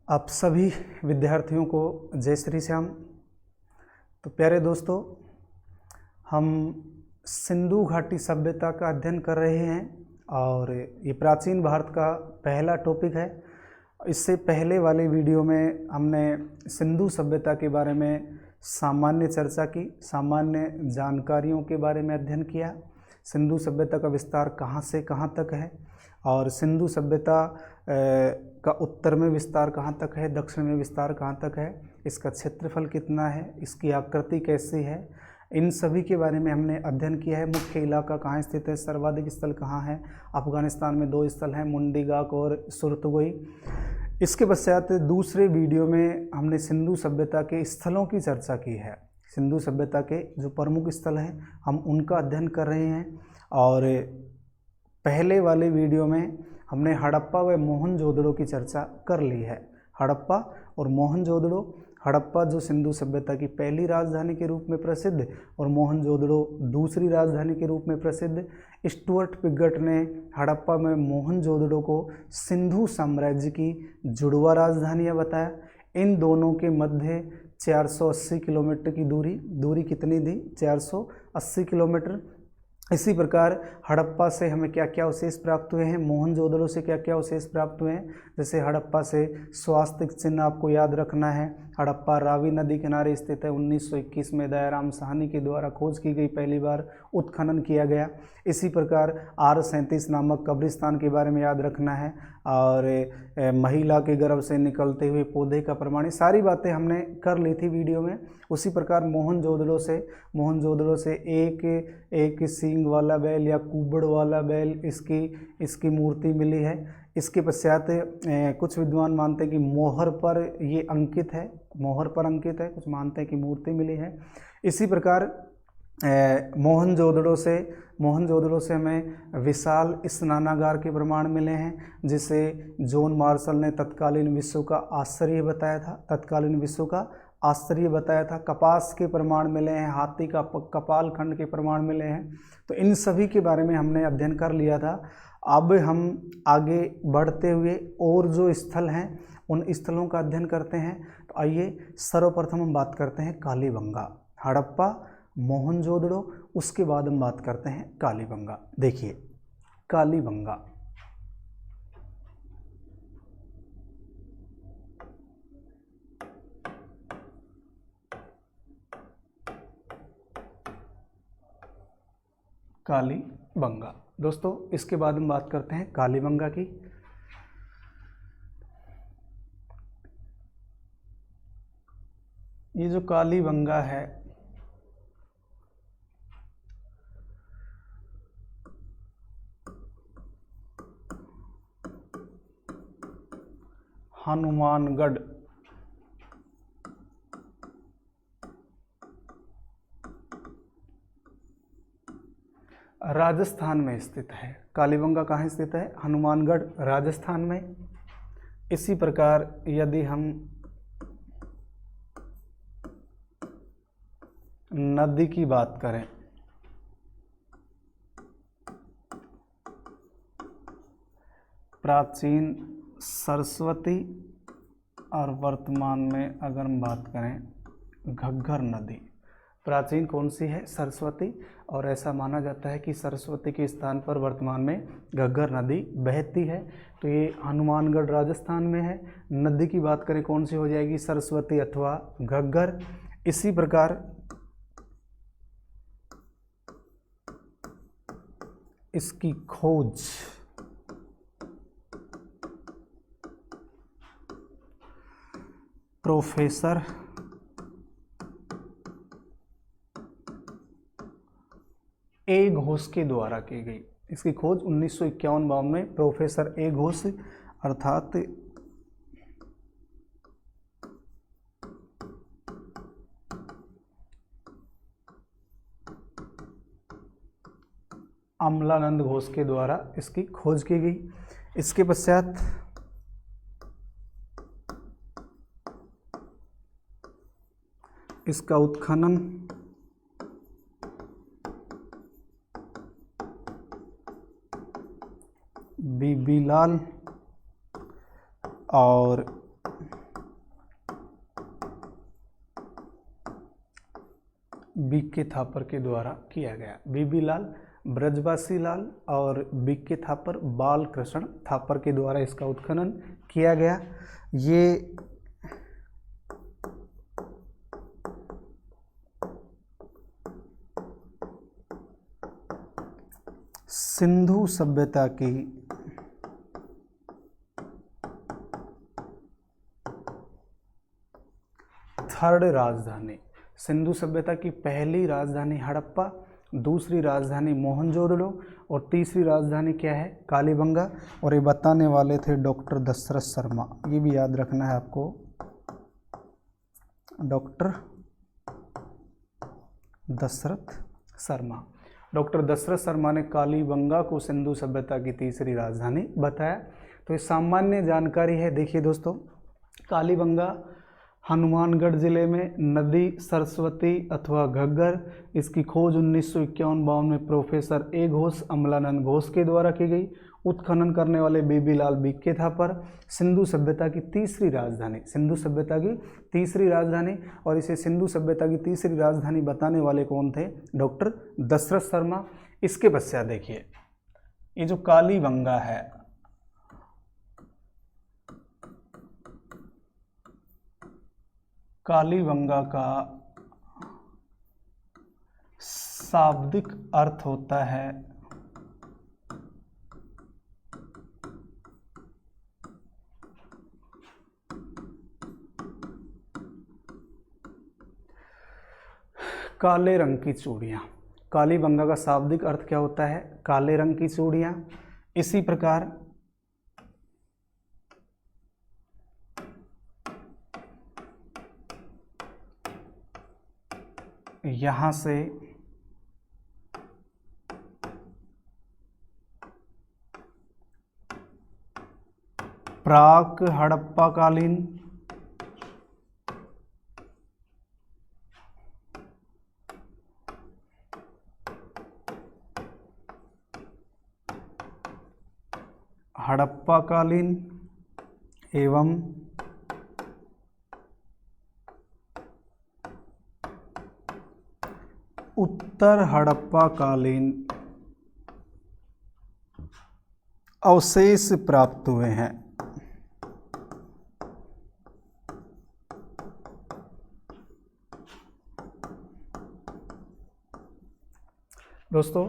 आप सभी विद्यार्थियों को जय श्री श्याम। तो प्यारे दोस्तों, हम सिंधु घाटी सभ्यता का अध्ययन कर रहे हैं और ये प्राचीन भारत का पहला टॉपिक है। इससे पहले वाले वीडियो में हमने सिंधु सभ्यता के बारे में सामान्य चर्चा की, सामान्य जानकारियों के बारे में अध्ययन किया। सिंधु सभ्यता का विस्तार कहाँ से कहाँ तक है और सिंधु सभ्यता का उत्तर में विस्तार कहाँ तक है, दक्षिण में विस्तार कहाँ तक है, इसका क्षेत्रफल कितना है, इसकी आकृति कैसी है, इन सभी के बारे में हमने अध्ययन किया है। मुख्य इलाका कहाँ स्थित है, सर्वाधिक स्थल कहाँ है। अफगानिस्तान में 2 स्थल हैं, मुंडीगाक और सुरतगोई। इसके पश्चात दूसरे वीडियो में हमने सिंधु सभ्यता के स्थलों की चर्चा की है। सिंधु सभ्यता के जो प्रमुख स्थल हैं हम उनका अध्ययन कर रहे हैं और पहले वाले वीडियो में हमने हड़प्पा व मोहनजोदड़ो की चर्चा कर ली है। हड़प्पा और मोहनजोदड़ो, हड़प्पा जो सिंधु सभ्यता की पहली राजधानी के रूप में प्रसिद्ध और मोहनजोदड़ो दूसरी राजधानी के रूप में प्रसिद्ध। स्टुअर्ट पिगट ने हड़प्पा में मोहनजोदड़ो को सिंधु साम्राज्य की जुड़वा राजधानियाँ बताया। इन दोनों के मध्य 480 किलोमीटर की दूरी कितनी थी? 480 किलोमीटर। इसी प्रकार हड़प्पा से हमें क्या क्या अवशेष प्राप्त हुए हैं, मोहनजोदड़ो से क्या क्या अवशेष प्राप्त हुए हैं। जैसे हड़प्पा से स्वास्तिक चिन्ह आपको याद रखना है। हड़प्पा रावी नदी किनारे स्थित है। 1921 में दयाराम साहनी के द्वारा खोज की गई, पहली बार उत्खनन किया गया। इसी प्रकार R37 नामक कब्रिस्तान के बारे में याद रखना है और महिला के गर्भ से निकलते हुए पौधे का प्रमाण, ये सारी बातें हमने कर ली थी वीडियो में। उसी प्रकार मोहनजोदड़ो से एक सींग वाला बैल या कुबड़ वाला बैल, इसकी मूर्ति मिली है। इसके पश्चात कुछ विद्वान मानते हैं कि मोहर पर ये अंकित है, कुछ मानते हैं कि मूर्ति मिली है। इसी प्रकार मोहनजोदड़ो से हमें विशाल स्नानागार के प्रमाण मिले हैं, जिसे जॉन मार्शल ने तत्कालीन विश्व का आश्चर्य बताया था। कपास के प्रमाण मिले हैं, हाथी का कपाल खंड के प्रमाण मिले हैं। तो इन सभी के बारे में हमने अध्ययन कर लिया था। अब हम आगे बढ़ते हुए और जो स्थल हैं उन स्थलों का अध्ययन करते हैं। तो आइए सर्वप्रथम हम बात करते हैं कालीबंगा। हड़प्पा, मोहनजोदड़ो, उसके बाद हम बात करते हैं कालीबंगा। देखिए कालीबंगा, कालीबंगा दोस्तों, इसके बाद हम बात करते हैं कालीबंगा की। ये जो कालीबंगा है हनुमानगढ़ राजस्थान में स्थित है। कालीबंगा कहाँ स्थित है? हनुमानगढ़ राजस्थान में। इसी प्रकार यदि हम नदी की बात करें, प्राचीन सरस्वती और वर्तमान में अगर हम बात करें घग्गर नदी, प्राचीन कौन सी है? सरस्वती। और ऐसा माना जाता है कि सरस्वती के स्थान पर वर्तमान में घग्गर नदी बहती है। तो ये हनुमानगढ़ राजस्थान में है। नदी की बात करें कौन सी हो जाएगी? सरस्वती अथवा घग्गर। इसी प्रकार इसकी खोज प्रोफेसर ए घोष के द्वारा की गई। इसकी खोज 1951-52 में प्रोफेसर ए घोष अर्थात अमलानंद घोष के द्वारा इसकी खोज की गई। इसके पश्चात इसका उत्खनन बीबीलाल और बीके थापर के द्वारा किया गया। बीबी लाल ब्रजवासी लाल और बीके थापर बालकृष्ण थापर के द्वारा इसका उत्खनन किया गया। ये सिंधु सभ्यता की थर्ड राजधानी, सिंधु सभ्यता की पहली राजधानी हड़प्पा, दूसरी राजधानी मोहनजोदड़ो और तीसरी राजधानी क्या है, कालीबंगा। और ये बताने वाले थे डॉक्टर दशरथ शर्मा, ये भी याद रखना है आपको, डॉक्टर दशरथ शर्मा। डॉक्टर दशरथ शर्मा ने कालीबंगा को सिंधु सभ्यता की तीसरी राजधानी बताया। तो ये सामान्य जानकारी है। देखिए दोस्तों, कालीबंगा हनुमानगढ़ जिले में नदी सरस्वती अथवा घग्गर, इसकी खोज 1951-52 में प्रोफेसर ए घोष अमलानंद घोष के द्वारा की गई। उत्खनन करने वाले बीबी लाल बीके थापर। सिंधु सभ्यता की तीसरी राजधानी, सिंधु सभ्यता की तीसरी राजधानी, और इसे सिंधु सभ्यता की तीसरी राजधानी बताने वाले कौन थे, डॉक्टर दशरथ शर्मा। इसके पश्चात देखिए, ये जो कालीबंगा है, कालीबंगा का शाब्दिक अर्थ होता है काले रंग की चूड़ियाँ। कालीबंगा का शाब्दिक अर्थ क्या होता है, काले रंग की चूड़ियाँ। इसी प्रकार यहाँ से प्राक हड़प्पा कालीन, हड़प्पा कालीन एवं उत्तर हड़प्पा कालीन अवशेष प्राप्त हुए हैं। दोस्तों,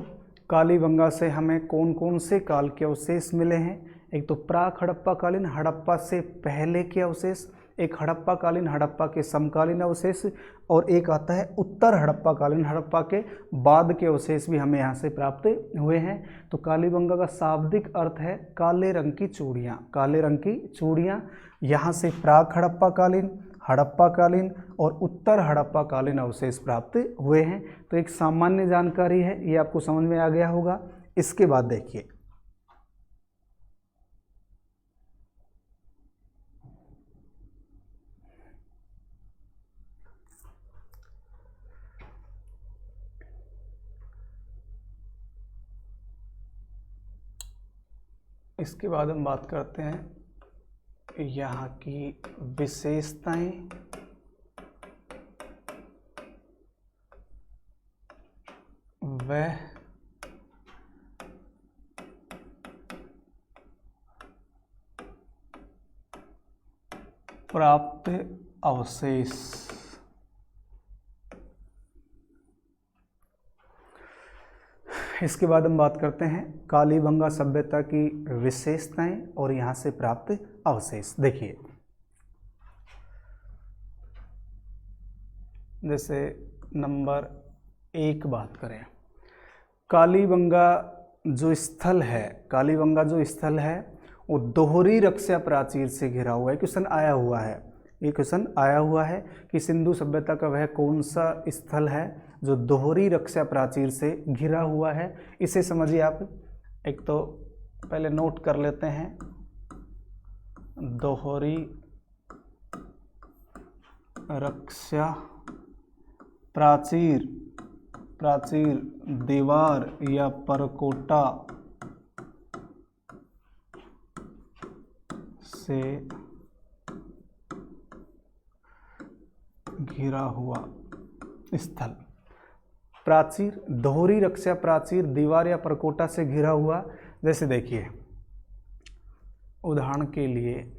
कालीबंगा से हमें कौन कौन से काल के अवशेष मिले हैं? एक तो प्राक हड़प्पा कालीन, हड़प्पा से पहले के अवशेष, एक हड़प्पा कालीन, हड़प्पा के समकालीन अवशेष, और एक आता है उत्तर हड़प्पा कालीन, हड़प्पा के बाद के अवशेष भी हमें यहाँ से प्राप्त हुए हैं। तो कालीबंगा का शाब्दिक अर्थ है काले रंग की चूड़ियाँ, काले रंग की चूड़ियाँ। यहाँ से प्राक हड़प्पा कालीन, हड़प्पा कालीन और उत्तर हड़प्पा कालीन अवशेष प्राप्त हुए हैं। तो एक सामान्य जानकारी है, ये आपको समझ में आ गया होगा। इसके बाद देखिए, इसके बाद हम बात करते हैं यहाँ की विशेषताएं। वह प्राप्त अवशेष। इसके बाद हम बात करते हैं कालीबंगा सभ्यता की विशेषताएं और यहाँ से प्राप्त अवशेष। देखिए, जैसे नंबर 1 बात करें, कालीबंगा जो स्थल है, कालीबंगा जो स्थल है वो दोहरी रक्षा प्राचीर से घिरा हुआ है। क्वेश्चन आया हुआ है, ये क्वेश्चन आया हुआ है कि सिंधु सभ्यता का वह कौन सा स्थल है जो दोहरी रक्षा प्राचीर से घिरा हुआ है। इसे समझिए आप। एक तो पहले नोट कर लेते हैं, दोहरी रक्षा प्राचीर, प्राचीर दीवार या परकोटा से घिरा हुआ स्थल। प्राचीर, दोहरी रक्षा प्राचीर दीवार या परकोटा से घिरा हुआ। जैसे देखिए उदाहरण के लिए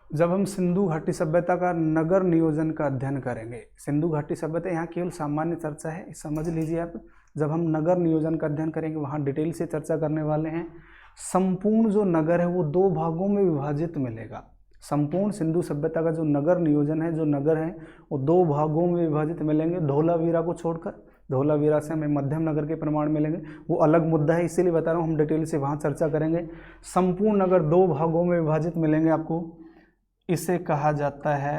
जब हम सिंधु घाटी सभ्यता का नगर नियोजन का अध्ययन करेंगे, सिंधु घाटी सभ्यता यहाँ केवल सामान्य चर्चा है, समझ लीजिए आप। जब हम नगर नियोजन का अध्ययन करेंगे वहाँ डिटेल से चर्चा करने वाले हैं। संपूर्ण जो नगर है वो 2 भागों में विभाजित मिलेगा। संपूर्ण सिंधु सभ्यता का जो नगर नियोजन है, जो नगर है वो 2 भागों में विभाजित मिलेंगे, धोलावीरा को छोड़कर। धोलावीरा से हमें मध्यम नगर के प्रमाण मिलेंगे, वो अलग मुद्दा है, इसीलिए बता रहा हूँ, हम डिटेल से वहाँ चर्चा करेंगे। संपूर्ण नगर 2 भागों में विभाजित मिलेंगे आपको। इसे कहा जाता है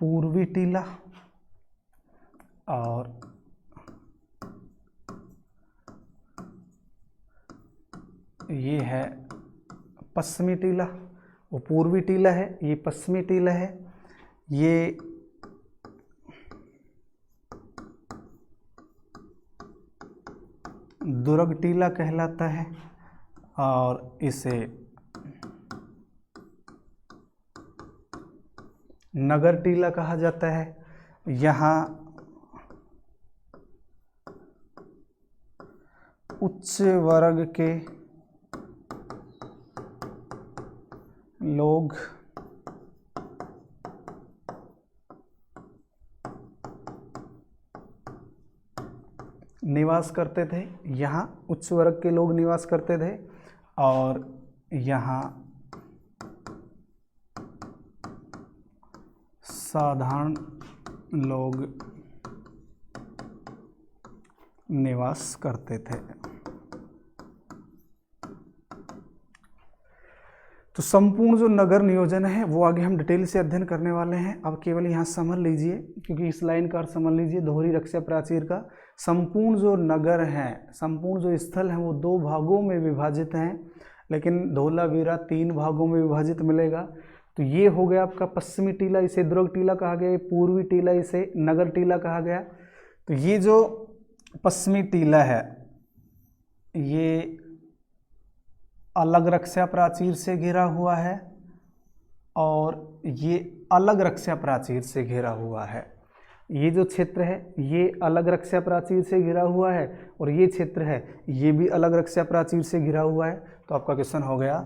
पूर्वी टीला और ये है पश्चिमी टीला। वो पूर्वी टीला है, ये पश्चिमी टीला है। ये दुर्ग टीला कहलाता है और इसे नगर टीला कहा जाता है। यहाँ उच्च वर्ग के लोग निवास करते थे, यहाँ उच्च वर्ग के लोग निवास करते थे और यहाँ साधारण लोग निवास करते थे। तो संपूर्ण जो नगर नियोजन है वो आगे हम डिटेल से अध्ययन करने वाले हैं। अब केवल यहाँ समझ लीजिए, क्योंकि इस लाइन का अर्थ समझ लीजिए, दोहरी रक्षा प्राचीर का संपूर्ण जो नगर है, संपूर्ण जो स्थल है वो 2 भागों में विभाजित हैं, लेकिन धोलावीरा 3 भागों में विभाजित मिलेगा। तो ये हो गया आपका पश्चिमी टीला, इसे दुर्ग टीला कहा गया। पूर्वी टीला इसे नगर टीला कहा गया। तो ये जो पश्चिमी टीला है ये अलग रक्षा प्राचीर से घिरा हुआ है और ये अलग रक्षा प्राचीर से घिरा हुआ है। ये जो क्षेत्र है ये अलग रक्षा प्राचीर से घिरा हुआ है और ये क्षेत्र है ये भी अलग रक्षा प्राचीर से घिरा हुआ है। तो आपका क्वेश्चन हो गया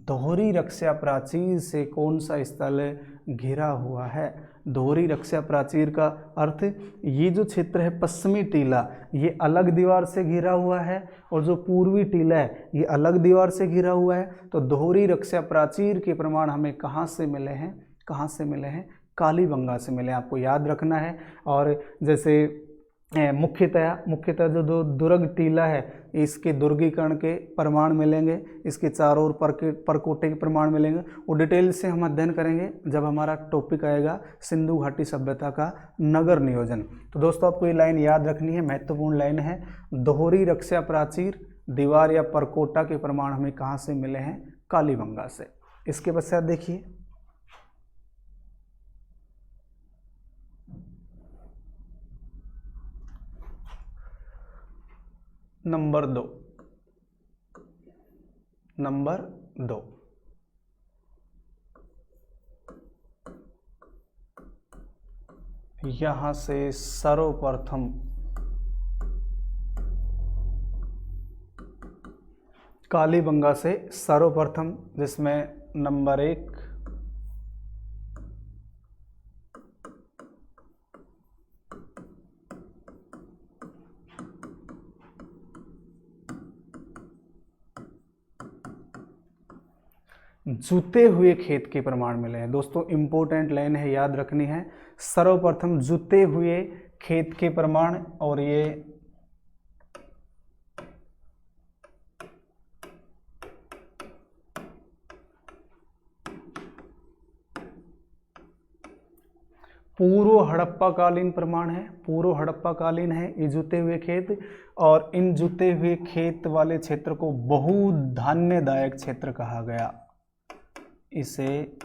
दोहरी रक्षा प्राचीर से कौन सा स्थल घिरा हुआ है। दोहरी रक्षा प्राचीर का अर्थ ये जो क्षेत्र है पश्चिमी टीला ये अलग दीवार से घिरा हुआ है और जो पूर्वी टीला है ये अलग दीवार से घिरा हुआ है। तो दोहरी रक्षा प्राचीर के प्रमाण हमें कहाँ से मिले हैं, कहाँ से मिले हैं, कालीबंगा से मिले, आपको याद रखना है। और जैसे मुख्यतः जो दुर्ग टीला है इसके दुर्गीकरण के प्रमाण मिलेंगे, इसके चारों ओर परकोटे के प्रमाण मिलेंगे। वो डिटेल से हम अध्ययन करेंगे जब हमारा टॉपिक आएगा सिंधु घाटी सभ्यता का नगर नियोजन। तो दोस्तों आपको ये लाइन याद रखनी है, महत्वपूर्ण लाइन है। दोहरी रक्षा प्राचीर दीवार या परकोटा के प्रमाण हमें कहाँ से मिले हैं, कालीबंगा से। इसके पश्चात देखिए नंबर 2, नंबर 2 यहाँ से सर्वप्रथम कालीबंगा से सर्वप्रथम, जिसमें नंबर 1 जुते हुए खेत के प्रमाण मिले हैं। दोस्तों इंपॉर्टेंट लाइन है, याद रखनी है। सर्वप्रथम जुते हुए खेत के प्रमाण, और ये पूर्व हड़प्पा कालीन प्रमाण है, पूर्व हड़प्पा कालीन है ये जुते हुए खेत। और इन जुते हुए खेत वाले क्षेत्र को बहुधान्यदायक क्षेत्र कहा गया, इसे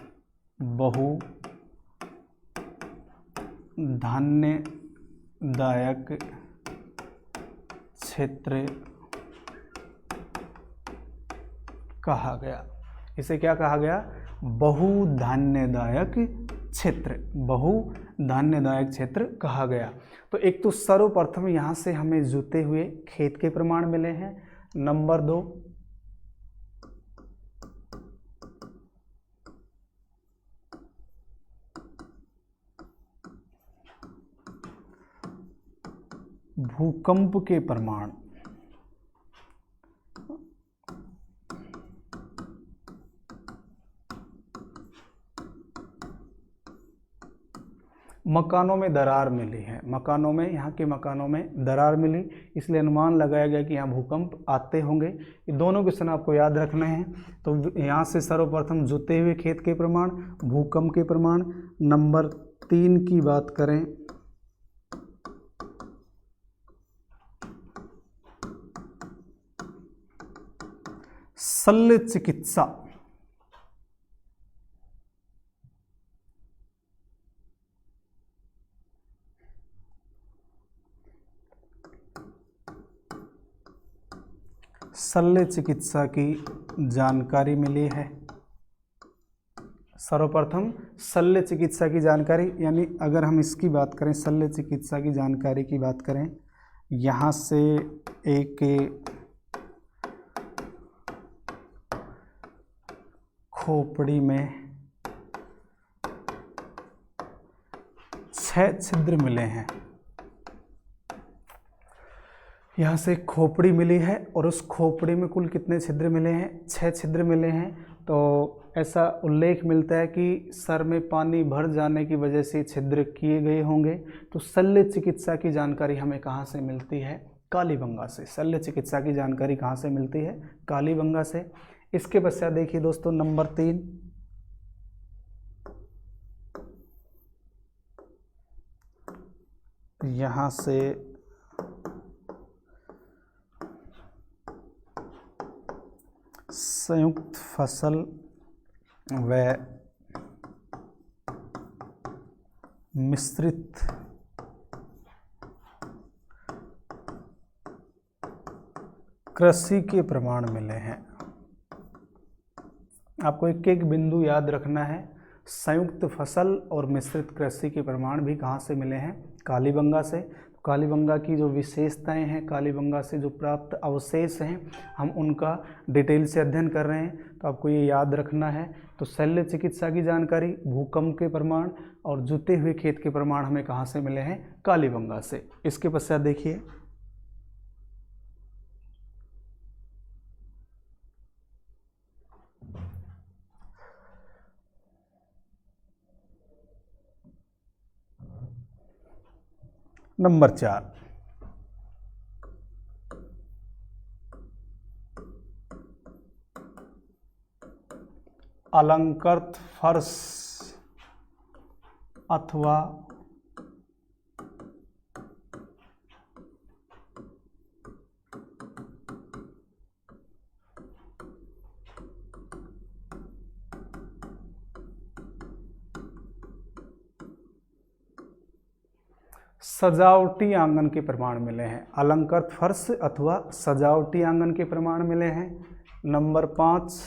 बहुधान्यदायक क्षेत्र कहा गया। इसे क्या कहा गया? बहुधान्यदायक क्षेत्र, बहुधान्यदायक क्षेत्र कहा गया। तो एक तो सर्वप्रथम यहाँ से हमें जुते हुए खेत के प्रमाण मिले हैं। नंबर 2, भूकंप के प्रमाण। मकानों में दरार मिली है, मकानों में, यहाँ के मकानों में दरार मिली, इसलिए अनुमान लगाया गया कि यहाँ भूकंप आते होंगे। ये दोनों क्वेश्चन आपको याद रखने हैं। तो यहाँ से सर्वप्रथम जुते हुए खेत के प्रमाण, भूकंप के प्रमाण। नंबर 3 की बात करें, शल्य चिकित्सा। शल्य चिकित्सा की जानकारी मिली है। सर्वप्रथम शल्य चिकित्सा की जानकारी, यानी अगर हम इसकी बात करें, शल्य चिकित्सा की जानकारी की बात करें, यहाँ से एक खोपड़ी में 6 छिद्र मिले हैं। यहाँ से खोपड़ी मिली है और उस खोपड़ी में कुल कितने छिद्र मिले हैं? 6 छिद्र मिले हैं। तो ऐसा उल्लेख मिलता है कि सर में पानी भर जाने की वजह से छिद्र किए गए होंगे। तो शल्य चिकित्सा की जानकारी हमें कहाँ से मिलती है? कालीबंगा से। शल्य चिकित्सा की जानकारी कहाँ से मिलती है? कालीबंगा से। इसके पश्चात देखिए दोस्तों, नंबर 3, यहाँ से संयुक्त फसल व मिश्रित कृषि के प्रमाण मिले हैं। आपको एक एक बिंदु याद रखना है। संयुक्त फसल और मिश्रित कृषि के प्रमाण भी कहाँ से मिले हैं? कालीबंगा से। कालीबंगा की जो विशेषताएं हैं, कालीबंगा से जो प्राप्त अवशेष हैं, हम उनका डिटेल से अध्ययन कर रहे हैं, तो आपको ये याद रखना है। तो शल्य चिकित्सा की जानकारी, भूकंप के प्रमाण और जुते हुए खेत के प्रमाण हमें कहाँ से मिले हैं? कालीबंगा से। इसके पश्चात देखिए, नंबर 4, अलंकृत फर्श अथवा सजावटी आंगन के प्रमाण मिले हैं। अलंकृत फर्श अथवा सजावटी आंगन के प्रमाण मिले हैं। नंबर 5,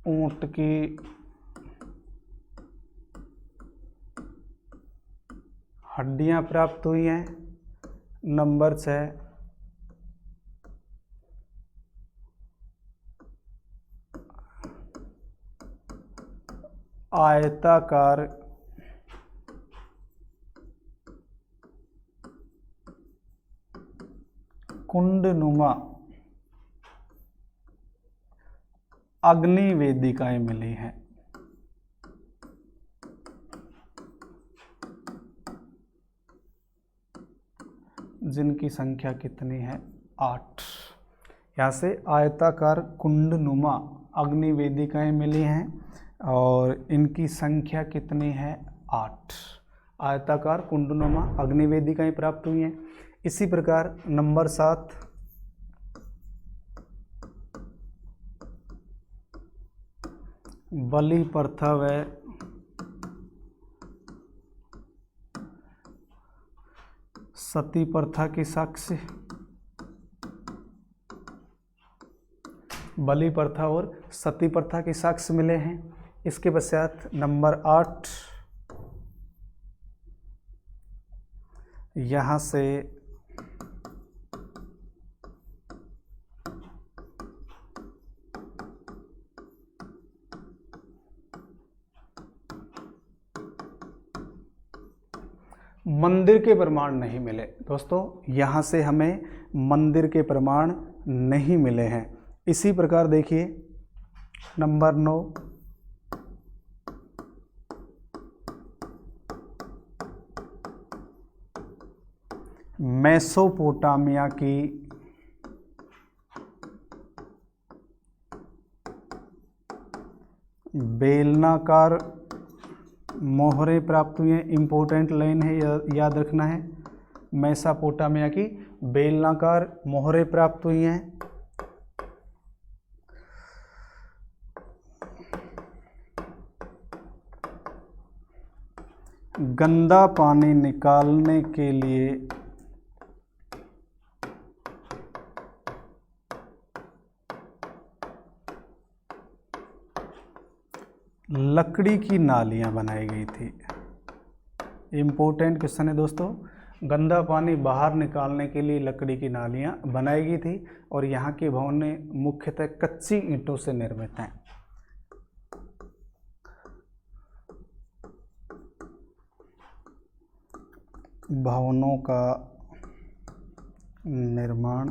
ऊंट की हड्डियां प्राप्त हुई हैं। नंबर 6, आयताकार कुंडनुमा अग्नि वेदिकाएं मिली हैं। जिनकी संख्या कितनी है? 8। यहाँ से आयताकार कुंडनुमा अग्निवेदिकाएं मिली हैं और इनकी संख्या कितनी है? 8 आयताकार कुंडनुमा अग्निवेदिकाएं प्राप्त हुई हैं। इसी प्रकार नंबर 7 बलि प्रथा व सती प्रथा के साक्ष्य, बलि प्रथा और सती प्रथा के साक्ष्य मिले हैं। इसके पश्चात नंबर 8 यहाँ से मंदिर के प्रमाण नहीं मिले। दोस्तों यहाँ से हमें मंदिर के प्रमाण नहीं मिले हैं। इसी प्रकार देखिए नंबर 9 मेसोपोटामिया की बेलनाकार मोहरें प्राप्त हुई हैं। इम्पोर्टेंट लाइन है, याद रखना है। मेसोपोटामिया की बेलनाकार मोहरें प्राप्त हुई हैं। गंदा पानी निकालने के लिए लकड़ी की नालियां बनाई गई थी। इम्पोर्टेंट क्वेश्चन है दोस्तों। गंदा पानी बाहर निकालने के लिए लकड़ी की नालियां बनाई गई थी और यहाँ के भवन मुख्यतः कच्ची ईंटों से निर्मित हैं। भवनों का निर्माण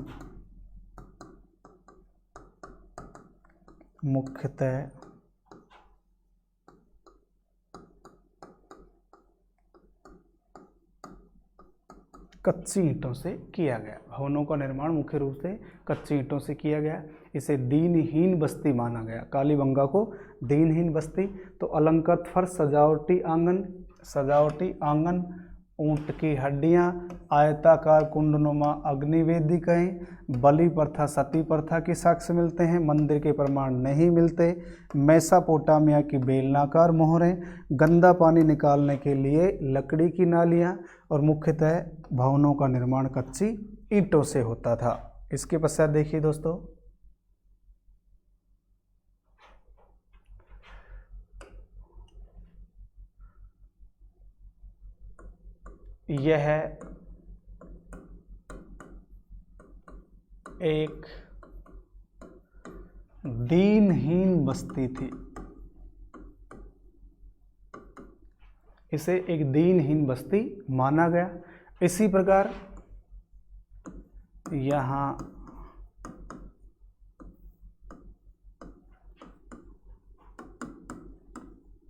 मुख्यतः कच्ची ईंटों से किया गया। भवनों का निर्माण मुख्य रूप से कच्ची ईंटों से किया गया। इसे दीनहीन बस्ती माना गया। कालीबंगा को दीनहीन बस्ती। तो अलंकृत फर्श, सजावटी आंगन, ऊंट की हड्डियां, आयताकार कुंडनुमा अग्निवेदिकाएं, बलि प्रथा, सती प्रथा के साक्ष्य मिलते हैं। मंदिर के प्रमाण नहीं मिलते। मेसोपोटामिया की बेलनाकार मोहरें, गंदा पानी निकालने के लिए लकड़ी की नालियां और मुख्यतः भवनों का निर्माण कच्ची ईंटों से होता था। इसके पश्चात देखिए दोस्तों यह एक दीनहीन बस्ती थी। इसे एक दीनहीन बस्ती माना गया। इसी प्रकार यहाँ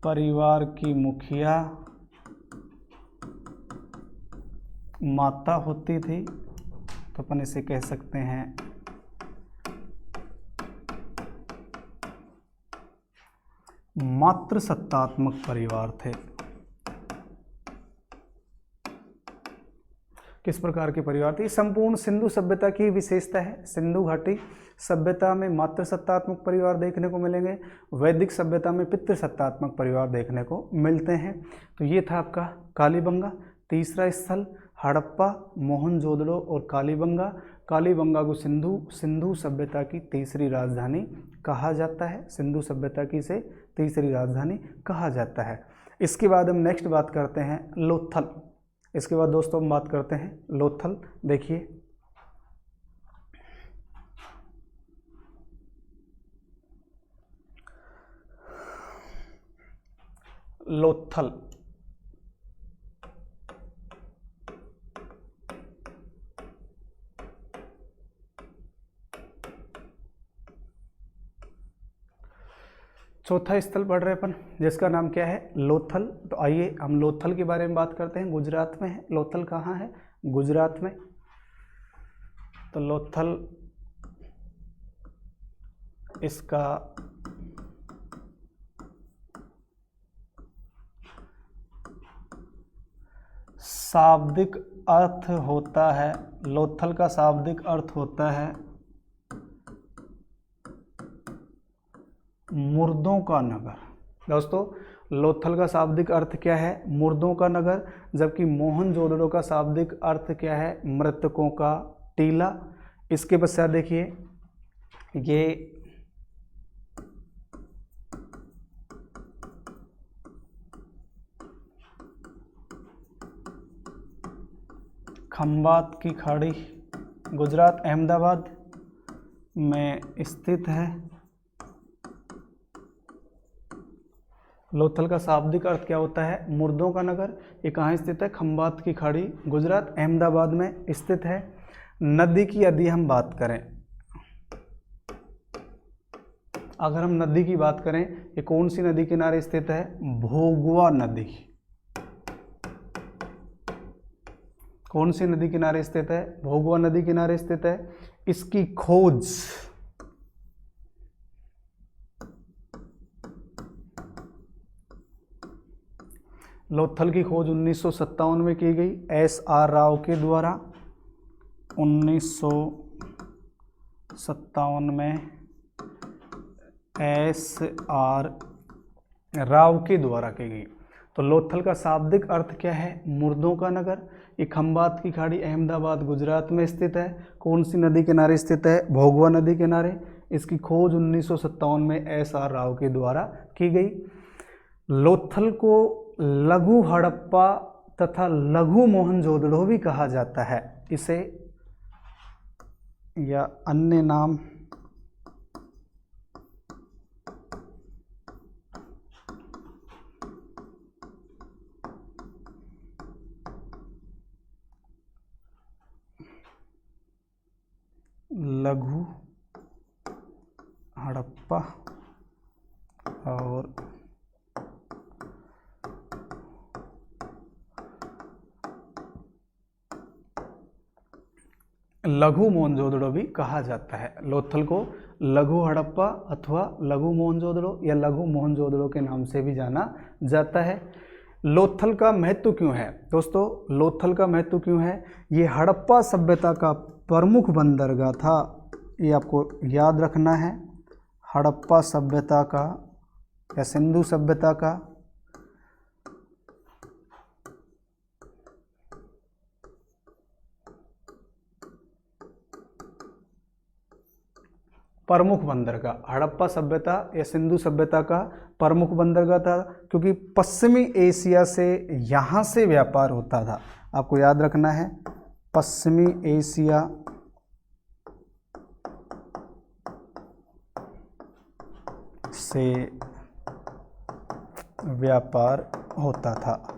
परिवार की मुखिया माता होती थी, तो अपन इसे कह सकते हैं मातृसत्तात्मक परिवार थे। किस प्रकार के परिवार थे? संपूर्ण सिंधु सभ्यता की विशेषता है। सिंधु घाटी सभ्यता में मातृसत्तात्मक परिवार देखने को मिलेंगे। वैदिक सभ्यता में पितृसत्तात्मक परिवार देखने को मिलते हैं। तो ये था आपका कालीबंगा। तीसरा स्थल हड़प्पा, मोहनजोदड़ो और कालीबंगा। कालीबंगा को सिंधु सभ्यता की तीसरी राजधानी कहा जाता है। सिंधु सभ्यता की इसे तीसरी राजधानी कहा जाता है। इसके बाद हम नेक्स्ट बात करते हैं लोथल। इसके बाद दोस्तों हम बात करते हैं लोथल। देखिए लोथल चौथा स्थल पढ़ रहे अपन, जिसका नाम क्या है? लोथल। तो आइए हम लोथल के बारे में बात करते हैं। गुजरात में है। लोथल कहाँ है? गुजरात में। तो लोथल इसका शाब्दिक अर्थ होता है, लोथल का शाब्दिक अर्थ होता है मुर्दों का नगर। दोस्तों, लोथल का शाब्दिक अर्थ क्या है? मुर्दों का नगर। जबकि मोहनजोदड़ो का शाब्दिक अर्थ क्या है? मृतकों का टीला। इसके पश्चात देखिए, ये खंबात की खाड़ी गुजरात अहमदाबाद में स्थित है। लोथल का शाब्दिक अर्थ क्या होता है? मुर्दों का नगर। ये कहाँ स्थित है? खंबात की खाड़ी गुजरात अहमदाबाद में स्थित है। नदी की यदि हम बात करें, अगर हम नदी की बात करें, ये कौन सी नदी किनारे स्थित है? भोगवा नदी। कौन सी नदी किनारे स्थित है? भोगवा नदी किनारे स्थित है। इसकी खोज लोथल की खोज 1957 में की गई S.R. राव के द्वारा। 1957 में S.R. राव के द्वारा की गई। तो लोथल का शाब्दिक अर्थ क्या है? मुर्दों का नगर। ये खंबात की खाड़ी अहमदाबाद गुजरात में स्थित है। कौन सी नदी किनारे स्थित है? भोगवा नदी किनारे। इसकी खोज 1957 में S.R. राव के द्वारा की गई। लोथल को लघु हड़प्पा तथा लघु मोहनजोदड़ो भी कहा जाता है। इसे या अन्य नाम लघु हड़प्पा और लघु मोहनजोदड़ो भी कहा जाता है। लोथल को लघु हड़प्पा अथवा लघु मोहनजोदड़ो या लघु मोहनजोदड़ो के नाम से भी जाना जाता है। लोथल का महत्व क्यों है? दोस्तों, लोथल का महत्व क्यों है? ये हड़प्पा सभ्यता का प्रमुख बंदरगाह था। ये आपको याद रखना है। हड़प्पा सभ्यता का या सिंधु सभ्यता का प्रमुख बंदरगाह, हड़प्पा सभ्यता या सिंधु सभ्यता का प्रमुख बंदरगाह था, क्योंकि पश्चिमी एशिया से यहाँ से व्यापार होता था। आपको याद रखना है, पश्चिमी एशिया से व्यापार होता था।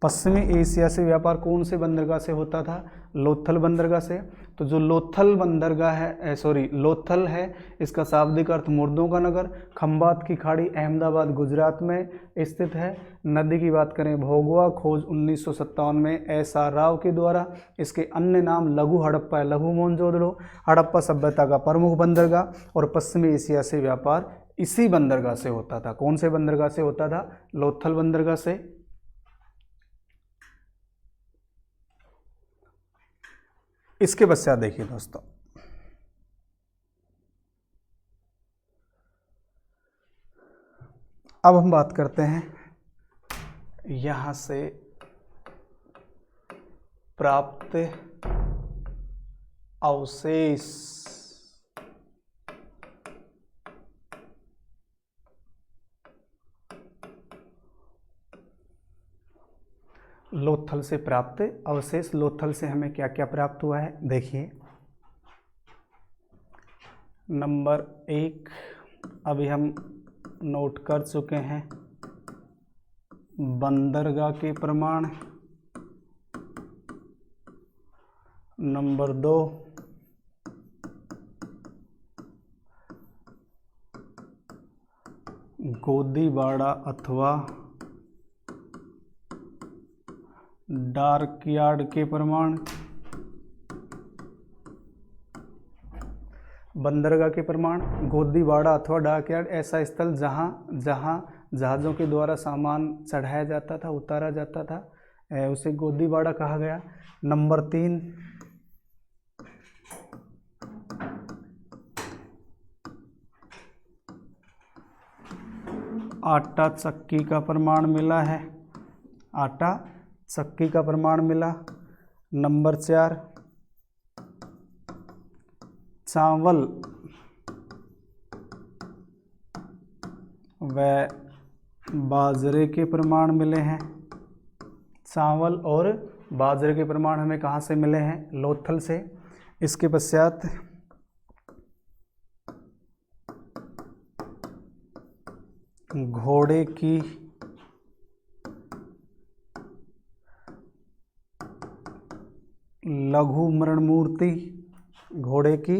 पश्चिमी एशिया से व्यापार कौन से बंदरगाह से होता था? लोथल बंदरगाह से। तो जो लोथल बंदरगाह है, लोथल है, इसका शाब्दिक अर्थ मुर्दों का नगर। खंबात की खाड़ी अहमदाबाद गुजरात में स्थित है। नदी की बात करें, भोगवा। खोज 1957 में S.R. राव के द्वारा। इसके अन्य नाम लघु हड़प्पा, लघु मोहनजोदड़ो। हड़प्पा सभ्यता का प्रमुख बंदरगाह और पश्चिमी एशिया से व्यापार इसी बंदरगाह से होता था। कौन से बंदरगाह से होता था? लोथल बंदरगाह से। इसके पश्चात देखिए दोस्तों, अब हम बात करते हैं यहां से प्राप्त अवशेष। लोथल से प्राप्त अवशेष। लोथल से हमें क्या क्या प्राप्त हुआ है? देखिए, नंबर 1 अभी हम नोट कर चुके हैं, बंदरगाह के प्रमाण। नंबर 2 गोदीबाड़ा अथवा डार्क यार्ड के प्रमाण। बंदरगाह के प्रमाण, गोदीबाड़ा अथवा डार्क यार्ड ऐसा स्थल जहां जहां जहाज़ों के द्वारा सामान चढ़ाया जाता था, उतारा जाता था। उसे गोदीबाड़ा कहा गया। नंबर 3, आटा चक्की का प्रमाण मिला है, आटा चक्की का प्रमाण मिला। नंबर 4, चावल व बाजरे के प्रमाण मिले हैं। चावल और बाजरे के प्रमाण हमें कहाँ से मिले हैं? लोथल से। इसके पश्चात घोड़े की लघु मरण मूर्ति, घोड़े की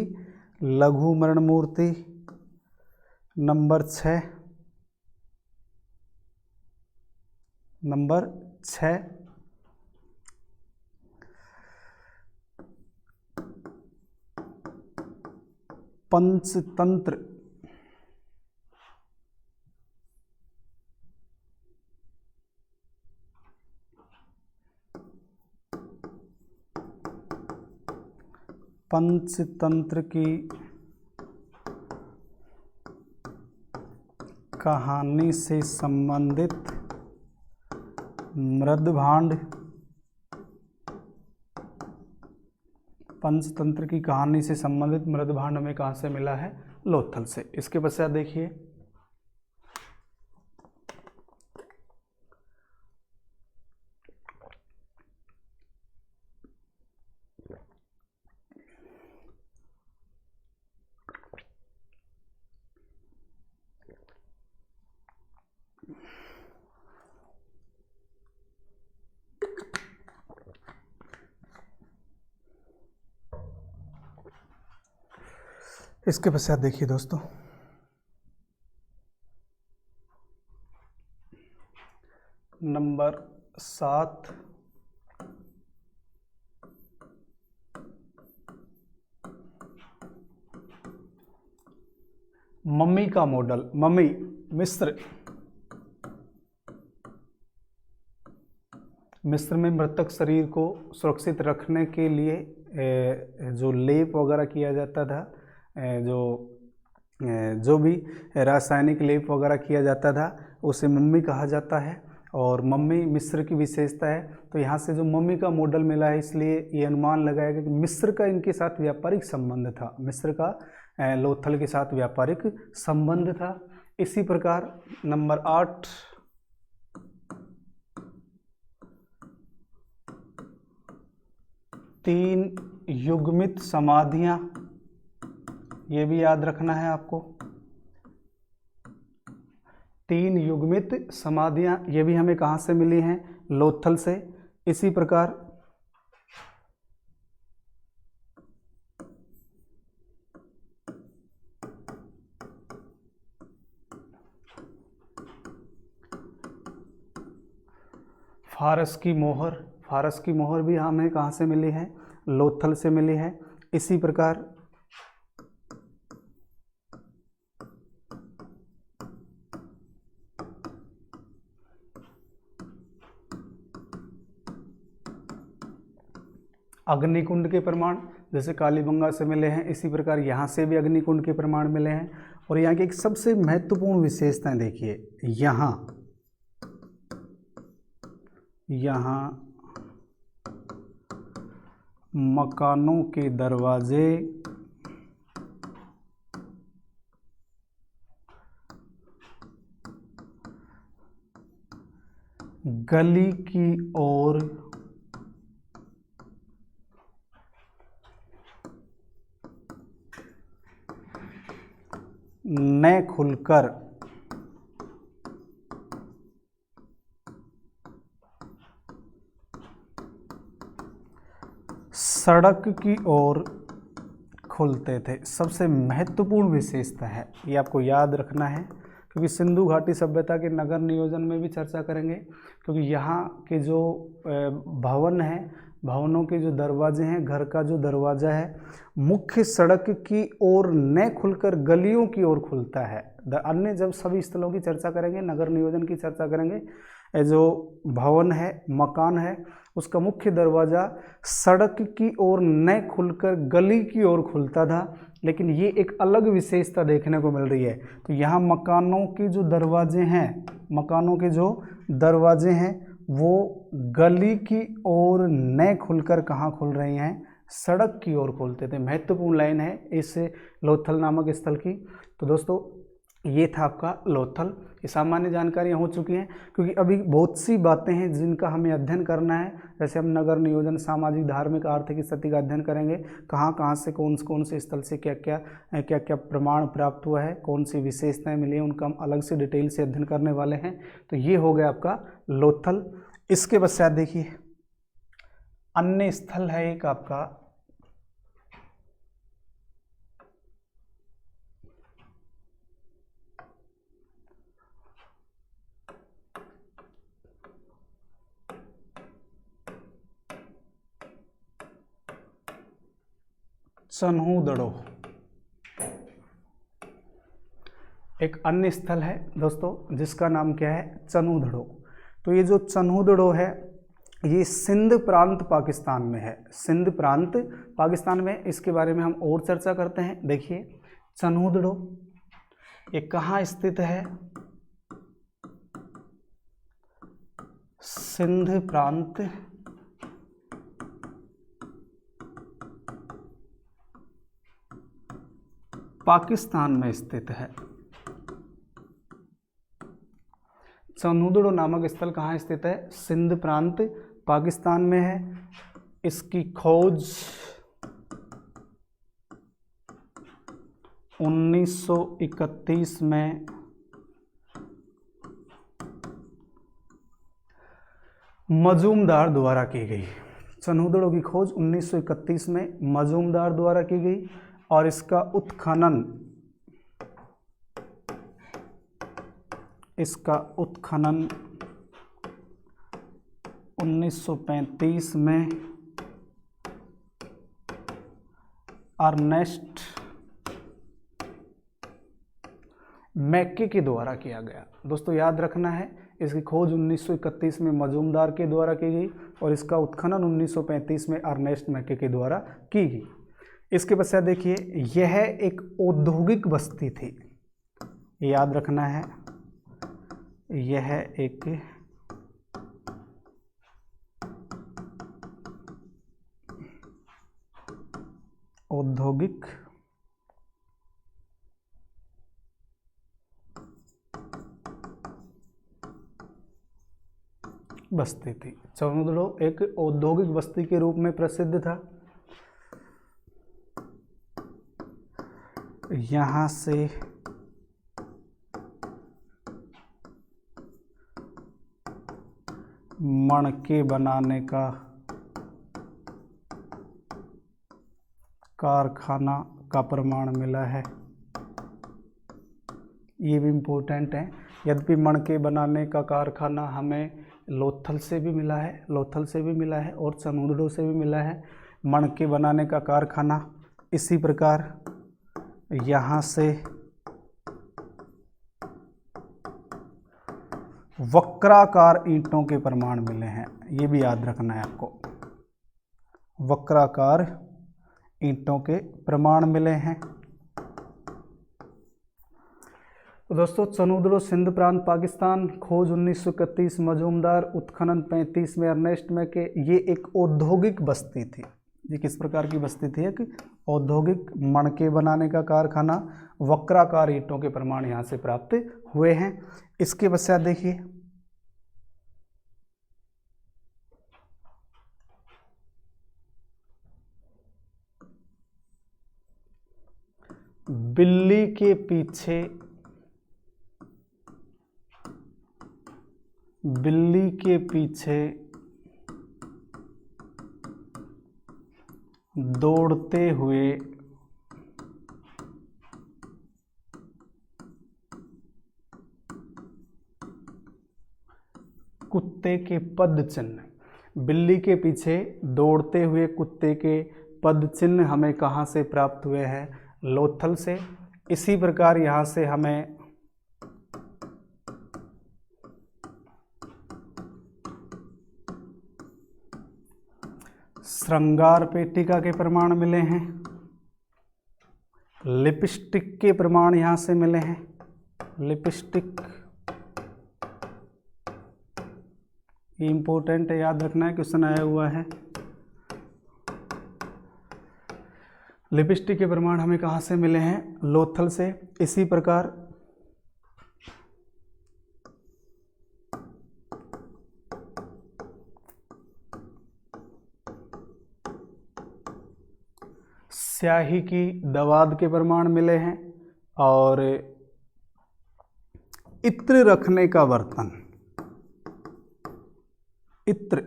लघु मरण मूर्ति। नंबर 6, पंचतंत्र, पंचतंत्र की कहानी से संबंधित मृदभांड, पंचतंत्र की कहानी से संबंधित मृदभांड हमें कहाँ से मिला है? लोथल से। इसके पश्चात देखिए इसके पश्चात देखिए दोस्तों, नंबर 7, मम्मी का मॉडल। मम्मी मिस्र में मृतक शरीर को सुरक्षित रखने के लिए जो लेप वगैरह किया जाता था, जो भी रासायनिक लेप वगैरह किया जाता था, उसे मम्मी कहा जाता है। और मम्मी मिस्र की विशेषता है। तो यहाँ से जो मम्मी का मॉडल मिला है, इसलिए ये अनुमान लगाया गया कि मिस्र का इनके साथ व्यापारिक संबंध था, मिस्र का लोथल के साथ व्यापारिक संबंध था। इसी प्रकार नंबर 8, तीन युग्मित समाधियां, ये भी याद रखना है आपको। 3 युग्मित समाधियां, ये भी हमें कहाँ से मिली हैं? लोथल से। इसी प्रकार फारस की मोहर भी हमें कहाँ से मिली है? लोथल से मिली है। इसी प्रकार अग्निकुंड के प्रमाण जैसे कालीबंगा से मिले हैं, इसी प्रकार यहाँ से भी अग्निकुंड के प्रमाण मिले हैं। और यहाँ की एक सबसे महत्वपूर्ण विशेषताएं देखिए, यहाँ मकानों के दरवाजे गली की ओर न खुलकर सड़क की ओर खुलते थे। सबसे महत्वपूर्ण विशेषता है, ये आपको याद रखना है, क्योंकि सिंधु घाटी सभ्यता के नगर नियोजन में भी चर्चा करेंगे। क्योंकि यहाँ के जो भवन हैं भवनों के जो दरवाजे हैं, घर का जो दरवाजा है मुख्य सड़क की ओर न खुलकर गलियों की ओर खुलता है। अन्य जब सभी स्थलों की चर्चा करेंगे, नगर नियोजन की चर्चा करेंगे, जो भवन है, मकान है, उसका मुख्य दरवाजा सड़क की ओर न खुलकर गली की ओर खुलता था, लेकिन ये एक अलग विशेषता देखने को मिल रही है। तो यहाँ मकानों के जो दरवाजे हैं, मकानों के जो दरवाजे हैं वो गली की ओर न खुलकर कहाँ खुल रहे हैं, सड़क की ओर खोलते थे। महत्वपूर्ण लाइन है इस लोथल नामक स्थल की। तो दोस्तों ये था आपका लोथल। ये सामान्य जानकारियाँ हो चुकी हैं, क्योंकि अभी बहुत सी बातें हैं जिनका हमें अध्ययन करना है। जैसे हम नगर नियोजन, सामाजिक, धार्मिक, आर्थिक स्थिति का अध्ययन करेंगे, कहाँ कहाँ से कौन से स्थल से क्या क्या प्रमाण प्राप्त हुआ है, कौन सी विशेषताएं मिली हैं, उनका हम अलग से डिटेल से अध्ययन करने वाले हैं। तो ये हो गया आपका लोथल। इसके पश्चात देखिए अन्य स्थल है एक आपका चन्हूदड़ो। एक अन्य स्थल है दोस्तों जिसका नाम क्या है, चन्हूदड़ो। तो ये जो चन्हूदड़ो है ये सिंध प्रांत पाकिस्तान में है, सिंध प्रांत पाकिस्तान में। इसके बारे में हम और चर्चा करते हैं। देखिए चन्हूदड़ो ये कहाँ स्थित है, सिंध प्रांत पाकिस्तान में स्थित है। चन्हूदड़ो नामक स्थल कहाँ स्थित है, सिंध प्रांत पाकिस्तान में है। इसकी खोज 1931 में मजूमदार द्वारा की गई। चन्हूदड़ो की खोज 1931 में मजूमदार द्वारा की गई और इसका उत्खनन 1935 में अर्नेस्ट मैके के द्वारा किया गया। दोस्तों याद रखना है, इसकी खोज 1931 में मजूमदार के द्वारा की गई और इसका उत्खनन 1935 में अर्नेस्ट मैके के द्वारा की गई। इसके पश्चात देखिए यह एक औद्योगिक बस्ती थी, याद रखना है, यह एक औद्योगिक बस्ती थी। चन्हूदड़ो एक औद्योगिक बस्ती के रूप में प्रसिद्ध था। यहाँ से मणके बनाने का कारखाना का प्रमाण मिला है। ये भी इम्पोर्टेंट है। यद्यपि मणके बनाने का कारखाना हमें लोथल से भी मिला है, लोथल से भी मिला है और चन्हूदड़ो से भी मिला है। मणके बनाने का कारखाना, इसी प्रकार यहाँ से वक्राकार ईंटों के प्रमाण मिले हैं, ये भी याद रखना है आपको। वक्राकार ईंटों के प्रमाण मिले हैं। तो दोस्तों चन्हूदड़ो सिंध प्रांत पाकिस्तान, खोज 1931 मजूमदार, उत्खनन 35 में अर्नेस्ट मैके। ये एक औद्योगिक बस्ती थी। ये किस प्रकार की बस्ती थी, एक औद्योगिक, मणके बनाने का कारखाना, वक्राकार ईंटों के प्रमाण यहाँ से प्राप्त हुए हैं। इसके पश्चात देखिए बिल्ली के पीछे, बिल्ली के पीछे दौड़ते हुए कुत्ते के पद चिन्ह। बिल्ली के पीछे दौड़ते हुए कुत्ते के पद चिन्ह हमें कहाँ से प्राप्त हुए हैं? लोथल से। इसी प्रकार यहाँ से हमें श्रृंगार पेटिका के प्रमाण मिले हैं, लिपस्टिक के प्रमाण यहाँ से मिले हैं। लिपस्टिक इम्पोर्टेंट है, याद रखना है, क्वेश्चन आया हुआ है। लिपस्टिक के प्रमाण हमें कहाँ से मिले हैं? लोथल से। इसी प्रकार स्याही की दवाद के प्रमाण मिले हैं। और इत्र रखने का बर्तन, इत्र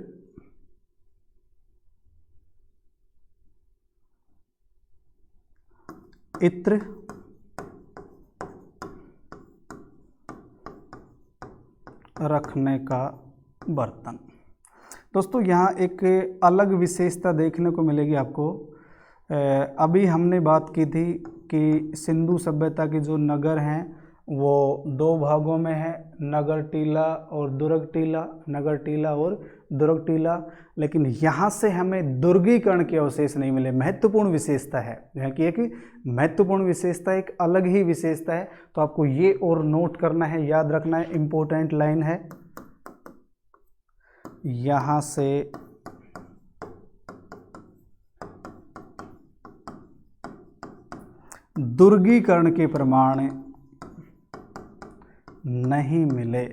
इत्र रखने का बर्तन। दोस्तों यहाँ एक अलग विशेषता देखने को मिलेगी आपको। अभी हमने बात की थी कि सिंधु सभ्यता के जो नगर हैं वो दो भागों में है, नगर टीला और दुर्ग टीला, नगर टीला और दुर्ग टीला। लेकिन यहाँ से हमें दुर्गीकरण के अवशेष नहीं मिले। महत्वपूर्ण विशेषता है, यहाँ की एक महत्वपूर्ण विशेषता, एक अलग ही विशेषता है। तो आपको ये और नोट करना है, याद रखना है, इम्पोर्टेंट लाइन है। यहाँ से दुर्गीकरण के प्रमाण नहीं मिले।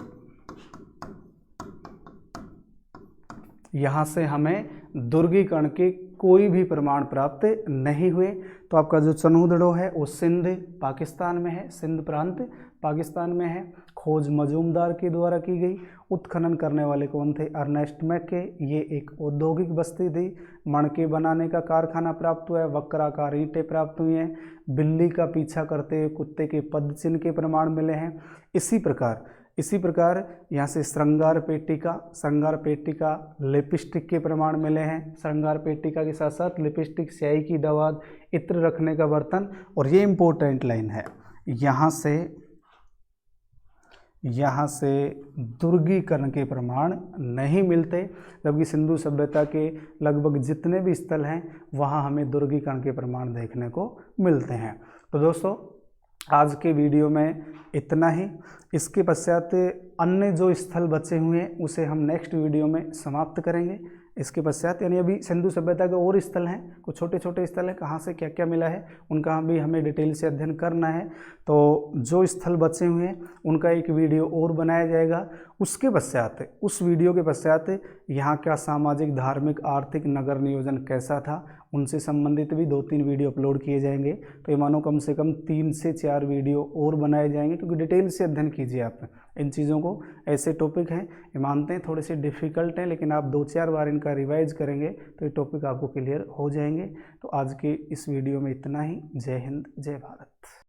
यहाँ से हमें दुर्गीकरण के कोई भी प्रमाण प्राप्त नहीं हुए। तो आपका जो चनहुदड़ो है वो सिंध पाकिस्तान में है, सिंध प्रांत पाकिस्तान में है। खोज मजूमदार के द्वारा की गई। उत्खनन करने वाले कौन थे? अर्नेस्ट मैके। ये एक औद्योगिक बस्ती थी। मणके बनाने का कारखाना प्राप्त हुआ है। वक्राकार ईंटें प्राप्त हुई हैं। बिल्ली का पीछा करते हुए कुत्ते के पद चिन्ह के प्रमाण मिले हैं। इसी प्रकार यहाँ से श्रृंगार पेटिका, लिपस्टिक के प्रमाण मिले हैं। श्रृंगार पेटिका के साथ साथ लिपस्टिक, स्याही की दवात, इत्र रखने का बर्तन। और ये इम्पोर्टेंट लाइन है, यहाँ से दुर्गीकरण के प्रमाण नहीं मिलते, जबकि सिंधु सभ्यता के लगभग जितने भी स्थल हैं वहाँ हमें दुर्गीकरण के प्रमाण देखने को मिलते हैं। तो दोस्तों आज के वीडियो में इतना ही। इसके पश्चात अन्य जो स्थल बचे हुए हैं उसे हम नेक्स्ट वीडियो में समाप्त करेंगे। इसके पश्चात यानी अभी सिंधु सभ्यता के और स्थल हैं, कुछ छोटे छोटे स्थल हैं, कहाँ से क्या क्या मिला है उनका भी हमें डिटेल से अध्ययन करना है। तो जो स्थल बचे हुए हैं उनका एक वीडियो और बनाया जाएगा। उसके पश्चात, उस वीडियो के पश्चात यहाँ का सामाजिक, धार्मिक, आर्थिक नगर नियोजन कैसा था उनसे संबंधित भी 2-3 वीडियो अपलोड किए जाएंगे। तो ये मानो कम से कम 3 से 4 वीडियो और बनाए जाएंगे, क्योंकि डिटेल से अध्ययन कीजिए आप इन चीज़ों को। ऐसे टॉपिक हैं, ये मानते हैं थोड़े से डिफ़िकल्ट हैं, लेकिन आप 2-4 बार इनका रिवाइज करेंगे तो ये टॉपिक आपको क्लियर हो जाएंगे। तो आज के इस वीडियो में इतना ही। जय हिंद, जय भारत।